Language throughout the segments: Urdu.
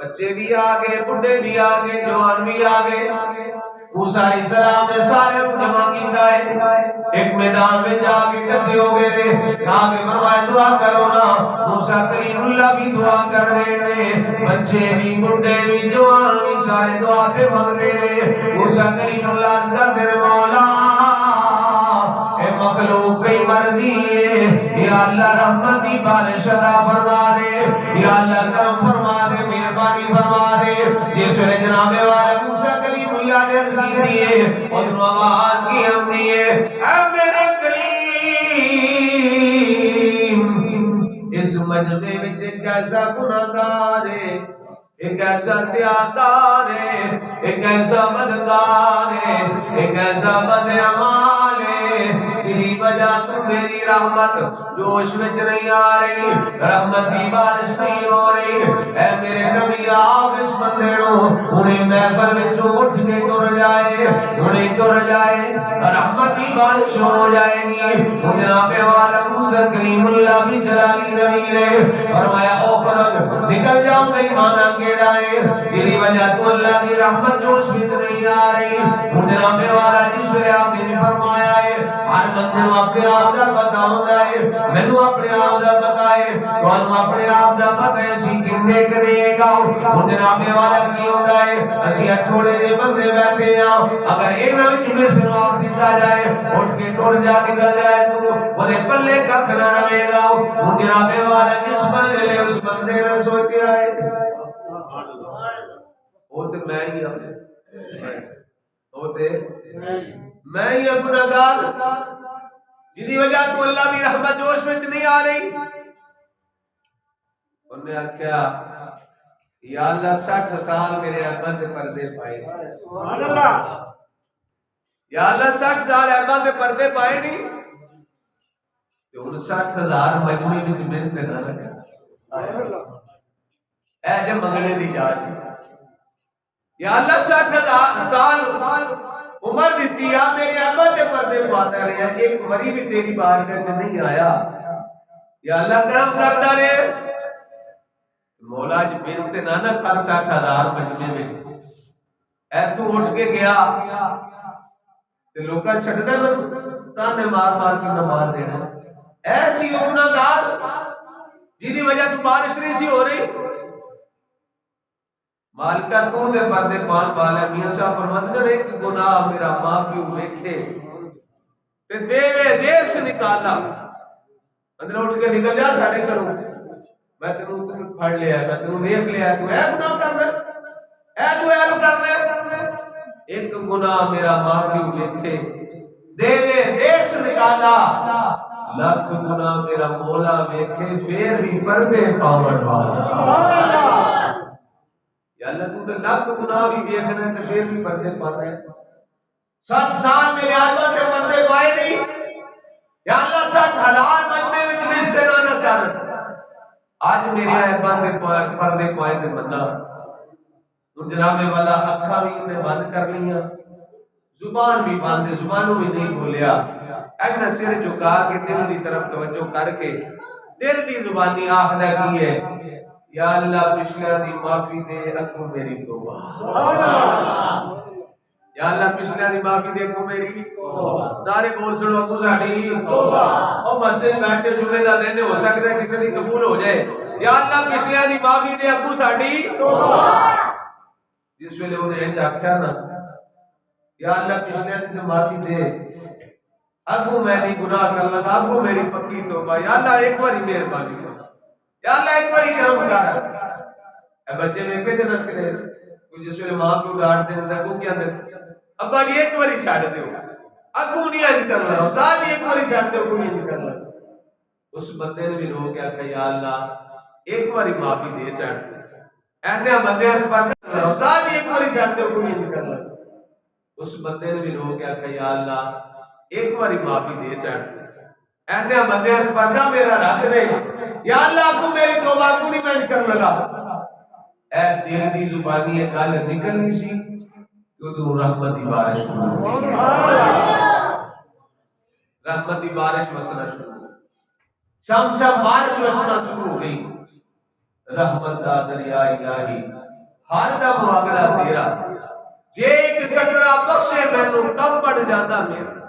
بچے بھی آگے، بڑھے بھی آگے، جوان بھی آگے۔ موسیٰ علیہ السلام نے سارے جمع کیتا ہے، ایک میدان میں جا کے کٹھے ہو گئے نے، آگے فرمایا دعا کرو نا۔ موسیٰ کلیم اللہ بھی دعا کر رہے نے، بچے بھی، بڑھے بھی، جوان بھی، سارے دعا پہ مانگ رہے نے۔ موسیٰ کلیم اللہ کر دے مولا اے مخلوق پہ مردی ہے، یا اللہ رحمتی بارش عطا فرما دے، یا اللہ کرم فرما دے، مہربانی فرما دے۔ یہ سورہ جناب والا موسیٰ کلیم اللہ نے عرض کی دیئے، ادھر آواز کی ہم دیئے، اے میرے کلیم اس مجمع میں ایک ایسا گناہگار ہے، ایک ایسا سیاہکار ہے، ایک ایسا بدکار ہے، ایک ایسا بدعمال ہے، تیری وجہ تو میری رحمت جوش میں نہیں آ رہی، رحمت کی بارش نہیں ہو رہی۔ اے میرے نبی آپ اس بندے رو انہیں محفل میں اٹھ کے ٹر جائے، انہیں ٹر جائے، رحمت کی بارش ہو جائے گی۔ جناب والا موسیٰ کلیم اللہ بھی جلالی نبی نے فرمایا اخرج نکل جاؤ، نہیں مانا گیڑائے، تیری وجہ تو اللہ کی رحمت جوش میں نہیں آ رہی۔ جناب والا جس نے آپ نے فرمایا ہے ہر بندے نو اپنے آپ دا پتہ ہوندا ہے، مینوں اپنے آپ دا پتہ ہے، تانوں اپنے آپ دا پتہ ہے، اسی کنے کرے گا۔ جناب والا کی ہوندا ہے اسی تھوڑے جے بندے بیٹھے ہاں، اگر انہاں وچ کسے نو آکھ دتا جائے اٹھ کے ٹر جا، نکل جائے تو اودے پلے ککھ نہ رہے گا۔ جناب والا جس بندے نے اس بندے نے سوچیا ہے وہ تے میں ہی ہاں، وہ تے میں ہی ہاں گناہگار، جدی وجہ تو اللہ دی رحمت جوش میں نہیں آ رہی۔ انہوں نے آکھیا یا اللہ 60 سال میرے ابا دے پردے پائے، سبحان اللہ، یا اللہ 60 سال ابا دے پردے پائے نہیں تے ان 60,000 مجمع وچ بزتے نہ لگا، اے جے منگنے دی جاچ، یا اللہ 60,000 سال عمر دیتی ہے میرے ابا دے پردے پاتا رہے، ایک وری بھی تیری بارگاہ وچ نہیں آیا، یا اللہ کرم کردا رہے۔ مولا جی بیچتے نہ کر 60,000 مجمع میں ایتھوں اٹھ کے گیا تے لوکاں چھڈدا میں تانے مار مار کے نہ مار دینا، ایسی گناہگار جدی وجہ تو بارش نہیں سی ہو رہی۔ مالکہ تو دے پردے پان والا میاں صاحب فرماتے ہیں ایک گناہ میرا ماں پیو ویکھے تے دیوے دیر سے نکالا، اندر اٹھ کے نکل جا ساڑھے کروں، میں تینوں پھڑ لیا، میں تینوں ویکھ لیا، تو اے گناہ کرنا، اے تو ایب کرنا۔ ایک گناہ میرا ماں پیو ویکھے دیوے دیر سے نکالا، لاکھ گناہ میرا مولا ویکھے پھر بھی پردے پاون والا۔ یا اللہ تو تے لاکھ گناہ بھی ویکھنا ہے تے پھر بھی پردے پانا ہے۔ 60 سال میرے آبا تے پردے پائے نہیں، یا اللہ 60,000 مجمع وچ بستر نہ کر، آج میرے آبا تے پردے پائے تے بندہ جناب والا اکھاں بھی نے بند کر لیاں، زبان بھی بند، زبانوں بھی نہیں بولیا، اینا سر جھکا کے دل دی طرف توجہ کر کے دل دی زبانی آخدہ کی ہے یا اللہ پچھلے دی معافی دے، اکو میری توبہ، یا اللہ پچھلے دی معافی دے، اکو میری سارے بول سنو، اکو ساڑی اور مسجد بیٹھے جملے دا دینے ہو سکتا ہے کسی دی قبول ہو جائے، یا اللہ پچھلے دی معافی دے، اکو ساڑی جس ویلے انہیں انج آکھیا نا یا اللہ پچھلے دی معافی دے، اگو میں نہیں گناہ کر لگا، اگو میری پکی توبہ، یا اللہ ایک باری مہربانی کر، یا اللہ ایک باری کرم کر۔ اے بچے میں کہ جنہ کرے کوئی جس ویلے ماں کو ڈانٹ دینے دا کو کیا دے ابا جی ایک باری چھاڑ دے ہو، اگو نہیں آج کر لگا، استاد جی ایک باری چھاڑ دے ہو، کو نہیں کر لگا۔ اس بندے نے بھی رو گیا کہ یا اللہ ایک باری معافی دے چھاڑ، اینے بندے نے پردہ استاد جی ایک باری چھاڑ دے ہو، کو نہیں کر لگا۔ اس بندے نے بھی رو گیا کہ یا اللہ ایک باری معافی دے چھاڑ، اینے بندے نے پردہ میرا رکھ دے، یا اللہ کو میری توبہ کو نہیں میں کر لگا۔ اے دل دی زبانی یہ گل نکلنی سی تو تو رحمت دی بارش رحمت دی بارش وسنا شروع، شام شام بارش وسنا شروع ہو گئی، رحمت دا دریا الہی ہر دم اگلا تیرا جے ایک قطرہ بخشے مینوں کم بڑھ جاتا میرا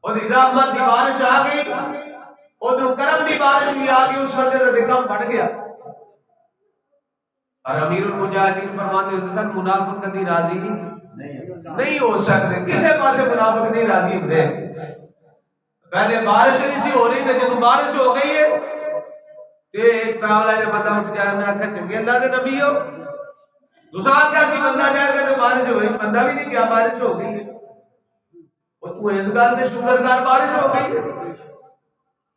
اور رحمت دی بارش آ گئی ادھر کرم دی بارش بھی آ گئی اس بندے کا کم بڑھ گیا اور امیر المجاہدین فرماتے ہیں منافق کبھی راضی نہیں ہو سکتے کسے پاسے منافق نہیں راضی ہوتے پہلے بارش نہیں سی ہو رہی تھی جب بارش ہو گئی ہے تے ایک تاولا جب بندہ اٹھ جائے میں آکھا چنگے اللہ دے نبی ہو دوسرا کیا سی بندہ جائے گا تو بارش ہوئی بندہ بھی نہیں کیا بارش ہو گئی ہے اور تو اس گل تے شکر کر بارش ہو گئی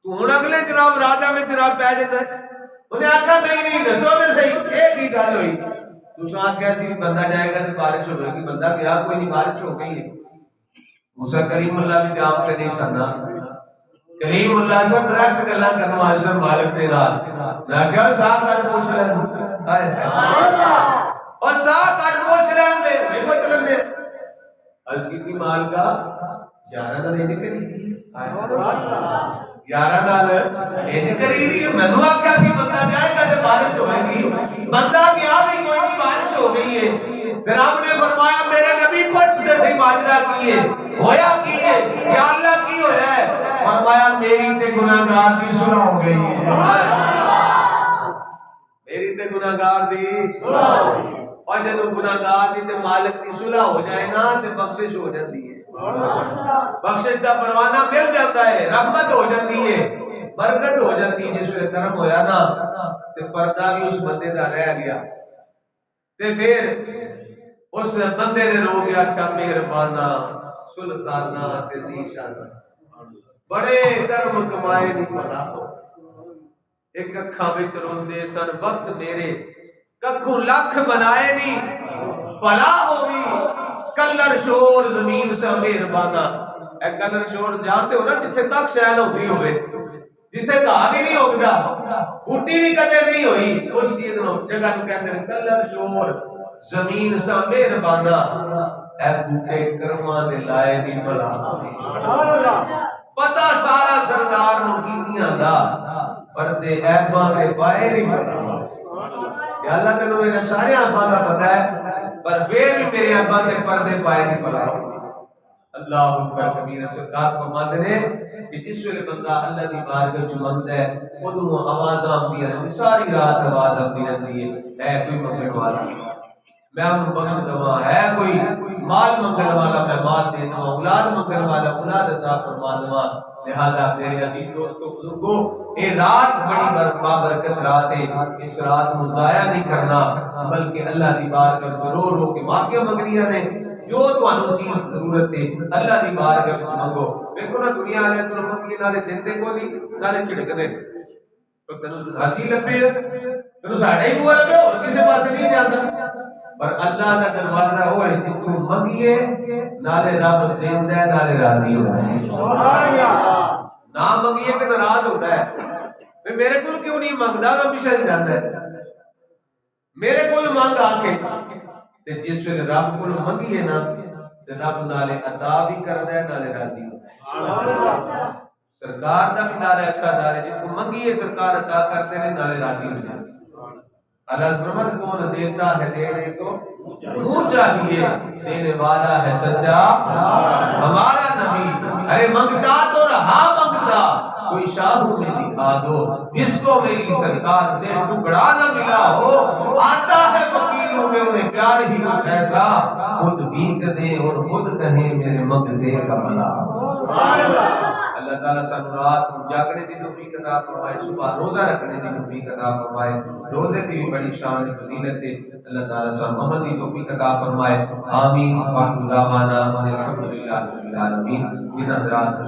تو ہن اگلے جناب راجا میں جناب پہ جاتا ہے انہیں آکھا نہیں دسو تے صحیح ایک ہی گل ہوئی دوسرا کیا سی بندہ جائے گا تو بارش ہو گئی بندہ گیا کوئی نہیں بارش ہو گئی ہے موسیٰ کریم اللہ بھی جام کے نہیں کرنا کریم اللہ سے ڈائریکٹ گلا کرنا والے سے مالک دے نال میں کہا صاحب کٹ پوچھ لیں اور صاحب کٹ پوچھ لیں دے میں پوچھ لیں عرض کی مال کا یارہ نال یہ کری دی یارہ نال یہ کری دی مینوں آکھیا سی بندہ جائے گا تے بارش ہوے گی بندہ گیا بھی کوئی نہیں بارش ہو گئی ہے پھر آپ نے فرمایا میرے نبی پوچھتے تھے ماجرا کیے ہویا کیے یا اللہ کی ہویا ہے فرمایا میری تے گناہگار دی صلح ہو گئی ہے میری تے گناہگار دی صلح ہو گئی اور جب گناہگار دی تے مالک دی صلح ہو جائے نا تے بخشش ہو جاتی ہے بخشش دا پروانہ مل جاتا ہے رحمت ہو جاتی ہے برکت ہو جاتی ہے جس ویلے کرم ہویا نا تے پردہ بھی اس بندے دا رہ گیا تے پھر اس بندے نے رو گیا کہ مہربانا سلطانہ تے ذیشانہ بڑے کرم کمائے نہیں پلا ہو ایک اکھاں وچ روندے سن وقت میرے ککھوں لکھ بنائے نہیں پلا ہوگی کلر شور زمین سے مہربانا اے کلر شور جانتے ہو نا جتھے تک شاید ہوتی ہوئے جتھے گھا بھی نہیں ہوگا بوٹی بھی کدے نہیں ہوئی اس چیز نو جگہ نو کہتے ہیں کلر شور زمین سا مہربانا اے بوٹے کرما دے لائے دی بلا پتہ سارا سردار نو کیتیاں دا پردے عیباں دے پائے نہیں پتا یا اللہ تینوں میرے سارے عیباں دا پتہ ہے پر پھر بھی میرے عیباں دے پردے پائے نہیں پلا اللہ اکبر کبیر سرکار فرماتے ہیں کہ جس ویلے بندہ اللہ دی بارگاہ وچ منگدا ہے اودوں آواز آندی ہے ساری رات آواز آندی رہندی ہے اے کوئی منگن والا میں انہوں بخش دوا ہے کوئی مال منگن والا میں مال دے دوا اولاد منگن والا اولاد عطا فرما دوا لہذا میرے عزیز دوستو بزرگو اے رات بڑی بابرکت رات ہے اس رات کو ضائع نہیں کرنا بلکہ اللہ دی بارگاہ ضرور ہو کہ معافیاں منگنیاں نے جو تانوں چیز ضرورت ہے اللہ دی بارگاہ وچ منگو دیکھو نا دنیا والے تو منگی نالے دیندے کوئی نہیں نالے جھڑک دے تو تینوں ہنسی لبھی ہے تینوں ساڈا ہی بوا لگے اور کسے پاسے نہیں جاندا پر اللہ کا دروازہ وہ ہے کہ تم منگیے نالے رب دیندا ہے نالے راضی ہوتا ہے سبحان اللہ نہ منگیے تے ناراض ہوتا ہے میرے کول کیوں نہیں منگدا ہمیشہ جاندا ہے میرے کول مانگ آ کے تے جس ویلے رب کول منگیے نا تے رب نالے عطا بھی کردا ہے نالے راضی ہوتا ہے سبحان اللہ سرکار دا بھی نعرہ ایسا دار ہے جتھوں منگیے سرکار عطا کرتے نے نالے راضی ہو جاتے اللہ فرمت کون دیتا ہے دینے کو منہ چاہیے دینے والا ہے سچا ہمارا نبی ارے منگتا تو رہا منگتا کوئی شاہوں میں دکھا دو جس کو میری سرکار سے ٹکڑا نہ ملا ہو آتا ہے فقیروں میں انہیں پیار ہی کچھ ایسا خود بیت دے اور خود کہیں میرے منگتے کا بلا اللہ تعالیٰ سب رات جاگنے دی توفیق عطا فرمائے صبح روزہ رکھنے دی توفیق عطا فرمائے روزے کی بھی بڑی شان فضیلت ہے اللہ تعالیٰ سب عمل دی توفیق عطا فرمائے آمین وآخر دعوانا الحمدللہ رب العالمین جن حضرات